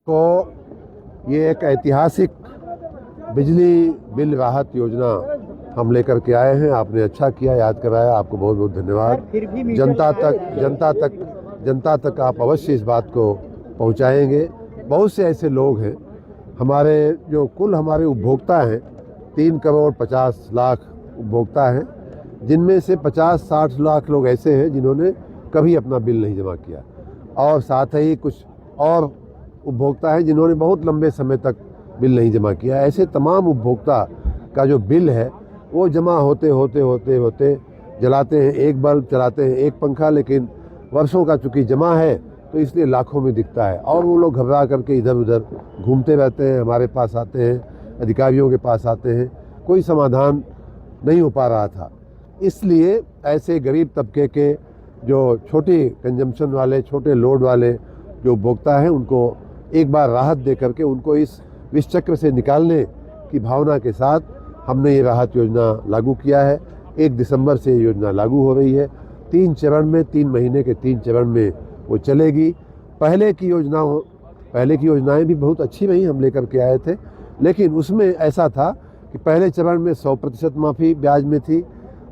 आपको ये एक ऐतिहासिक बिजली बिल राहत योजना हम लेकर के आए हैं। आपने अच्छा किया, याद कराया, आपको बहुत बहुत धन्यवाद। जनता तक आप अवश्य इस बात को पहुंचाएंगे। बहुत से ऐसे लोग हैं हमारे हमारे उपभोक्ता हैं, 3 करोड़ 50 लाख उपभोक्ता हैं, जिनमें से 50-60 लाख लोग ऐसे हैं जिन्होंने कभी अपना बिल नहीं जमा किया, और साथ ही कुछ और उपभोक्ता हैं जिन्होंने बहुत लंबे समय तक बिल नहीं जमा किया। ऐसे तमाम उपभोक्ता का जो बिल है वो जमा होते जलाते हैं एक बल्ब, चलाते हैं एक पंखा, लेकिन वर्षों का चूँकि जमा है तो इसलिए लाखों में दिखता है, और वो लोग घबरा करके इधर उधर घूमते रहते हैं। हमारे पास आते हैं, अधिकारियों के पास आते हैं, कोई समाधान नहीं हो पा रहा था। इसलिए ऐसे गरीब तबके के जो छोटे कंजम्पशन वाले, छोटे लोड वाले जो उपभोक्ता हैं, उनको एक बार राहत दे करके उनको इस विष चक्र से निकालने की भावना के साथ हमने ये राहत योजना लागू किया है। 1 दिसंबर से ये योजना लागू हो रही है। 3 चरण में, 3 महीने के 3 चरण में वो चलेगी। पहले की योजनाएं भी बहुत अच्छी रही, हम लेकर के आए थे, लेकिन उसमें ऐसा था कि पहले चरण में 100% माफ़ी ब्याज में थी,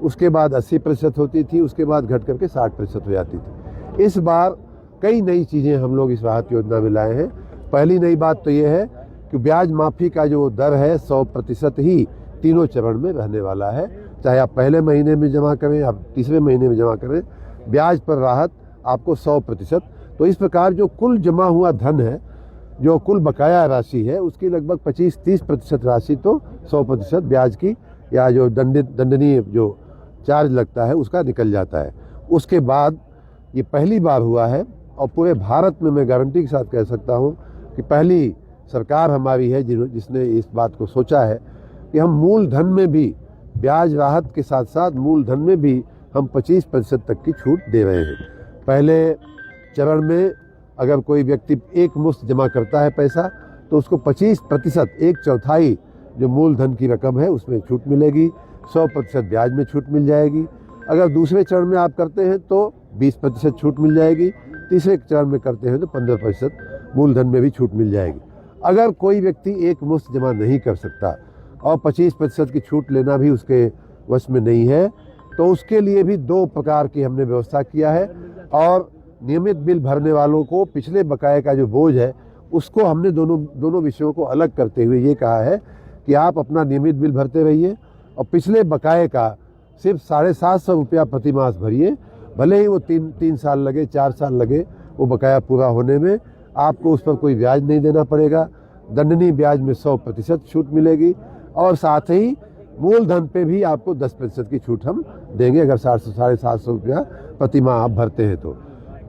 उसके बाद 80% होती थी, उसके बाद घट करके 60% हो जाती थी। इस बार कई नई चीज़ें हम लोग इस राहत योजना में लाए हैं। पहली नई बात तो ये है कि ब्याज माफ़ी का जो दर है 100% ही तीनों चरण में रहने वाला है। चाहे आप पहले महीने में जमा करें, आप तीसरे महीने में जमा करें, ब्याज पर राहत आपको 100%। तो इस प्रकार जो कुल जमा हुआ धन है, जो कुल बकाया राशि है, उसकी लगभग 25-30% राशि तो 100% ब्याज की या जो दंडनीय जो चार्ज लगता है उसका निकल जाता है। उसके बाद ये पहली बार हुआ है, और पूरे भारत में मैं गारंटी के साथ कह सकता हूँ कि पहली सरकार हमारी है जिसने इस बात को सोचा है कि हम मूल धन में भी, ब्याज राहत के साथ साथ मूल धन में भी हम 25% तक की छूट दे रहे हैं। पहले चरण में अगर कोई व्यक्ति एक मुश्त जमा करता है पैसा, तो उसको 25%, 1/4 जो मूलधन की रकम है उसमें छूट मिलेगी, 100% ब्याज में छूट मिल जाएगी। अगर दूसरे चरण में आप करते हैं तो 20% छूट मिल जाएगी, तीसरे चरण में करते हैं तो 15% मूलधन में भी छूट मिल जाएगी। अगर कोई व्यक्ति एक मुश्त जमा नहीं कर सकता और 25% की छूट लेना भी उसके वश में नहीं है, तो उसके लिए भी 2 प्रकार की हमने व्यवस्था किया है। और नियमित बिल भरने वालों को पिछले बकाये का जो बोझ है उसको हमने दोनों विषयों को अलग करते हुए ये कहा है कि आप अपना नियमित बिल भरते रहिए और पिछले बकाये का सिर्फ 750 रुपया प्रति मास भरिए। भले ही वो 3 साल लगे, 4 साल लगे वो बकाया पूरा होने में, आपको उस पर कोई ब्याज नहीं देना पड़ेगा। दंडनीय ब्याज में 100% छूट मिलेगी, और साथ ही मूलधन पे भी आपको 10% की छूट हम देंगे अगर 750 रुपया प्रति माह आप भरते हैं तो।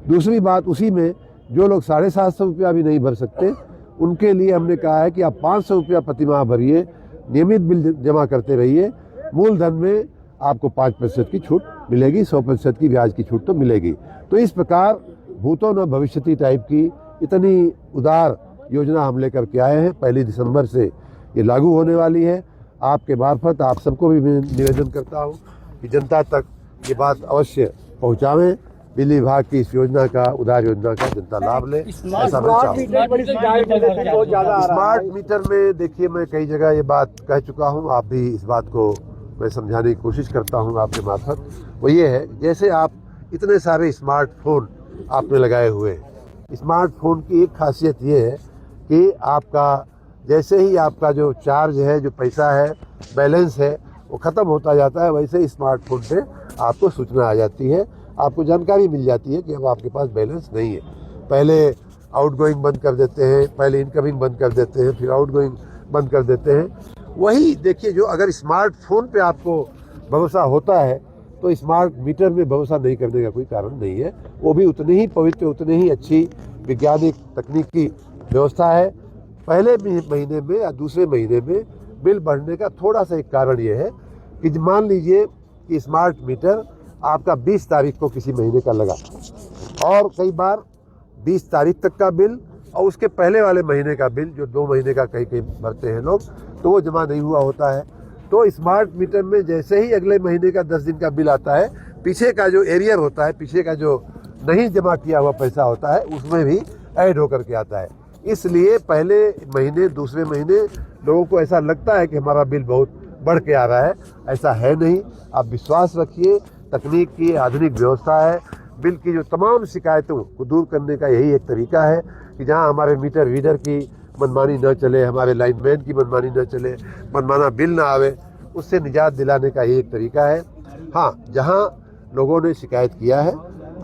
दूसरी बात, उसी में जो लोग 750 रुपया भी नहीं भर सकते उनके लिए हमने कहा है कि आप 500 रुपया प्रति माह भरिए, नियमित बिल जमा करते रहिए, मूलधन में आपको 5% की छूट मिलेगी, 100% की ब्याज की छूट तो मिलेगी। तो इस प्रकार भूतो न भविष्यति टाइप की इतनी उदार योजना हम लेकर के आए हैं। 1 दिसंबर से ये लागू होने वाली है। आपके मार्फत आप सबको भी मैं निवेदन करता हूँ कि जनता तक ये बात अवश्य पहुँचावें। बिजली विभाग की इस योजना का, उदार योजना का जनता लाभ ले, ऐसा मैं चाहूँ। स्मार्ट मीटर में देखिए, मैं कई जगह ये बात कह चुका हूँ, आप भी इस बात को मैं समझाने की कोशिश करता हूँ आपके मार्फत। वो ये है, जैसे आप इतने सारे स्मार्टफोन आपने लगाए हुए हैं, स्मार्टफोन की एक खासियत ये है कि आपका जैसे ही आपका जो चार्ज है, जो पैसा है, बैलेंस है, वो ख़त्म होता जाता है, वैसे ही स्मार्टफोन पे आपको सूचना आ जाती है, आपको जानकारी मिल जाती है कि अब आपके पास बैलेंस नहीं है। पहले आउटगोइंग बंद कर देते हैं, पहले इनकमिंग बंद कर देते हैं, फिर आउटगोइंग बंद कर देते हैं। वही देखिए, जो अगर स्मार्टफोन पे आपको भरोसा होता है तो स्मार्ट मीटर में भरोसा नहीं करने का कोई कारण नहीं है। वो भी उतनी ही पवित्र, उतनी ही अच्छी वैज्ञानिक तकनीकी व्यवस्था है। पहले महीने में या दूसरे महीने में बिल बढ़ने का थोड़ा सा एक कारण ये है कि मान लीजिए कि स्मार्ट मीटर आपका 20 तारीख को किसी महीने का लगा, और कई बार 20 तारीख तक का बिल और उसके पहले वाले महीने का बिल, जो 2 महीने का कहीं कहीं भरते हैं लोग, तो वो जमा नहीं हुआ होता है। तो स्मार्ट मीटर में जैसे ही अगले महीने का 10 दिन का बिल आता है, पीछे का जो एरियर होता है, पीछे का जो नहीं जमा किया हुआ पैसा होता है, उसमें भी ऐड होकर के आता है। इसलिए पहले महीने दूसरे महीने लोगों को ऐसा लगता है कि हमारा बिल बहुत बढ़ के आ रहा है। ऐसा है नहीं, आप विश्वास रखिए। तकनीक की आधुनिक व्यवस्था है। बिल की जो तमाम शिकायतों को दूर करने का यही एक तरीका है कि जहां हमारे मीटर रीडर की मनमानी न चले, हमारे लाइनमैन की मनमानी न चले, मनमाना बिल ना आवे, उससे निजात दिलाने का यही एक तरीका है। हाँ, जहां लोगों ने शिकायत किया है,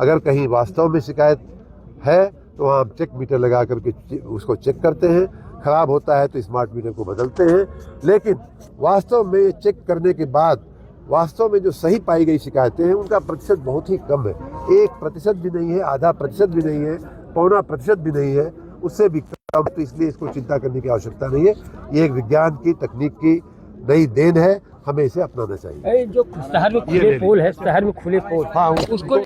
अगर कहीं वास्तव में शिकायत है तो वहाँ हम चेक मीटर लगा करके उसको चेक करते हैं। ख़राब होता है तो स्मार्ट मीटर को बदलते हैं। लेकिन वास्तव में चेक करने के बाद वास्तव में जो सही पाई गई शिकायतें हैं उनका प्रतिशत बहुत ही कम है। 1% भी नहीं है, आधा प्रतिशत भी नहीं है, 0.25% भी नहीं है, उससे भी कम। तो इसलिए इसको चिंता करने की आवश्यकता नहीं है। ये एक विज्ञान की, तकनीक की नई देन है, हमें इसे अपनाना चाहिए। जो शहर में खुले पोल है, शहर में खुले पोल, हाँ, उसको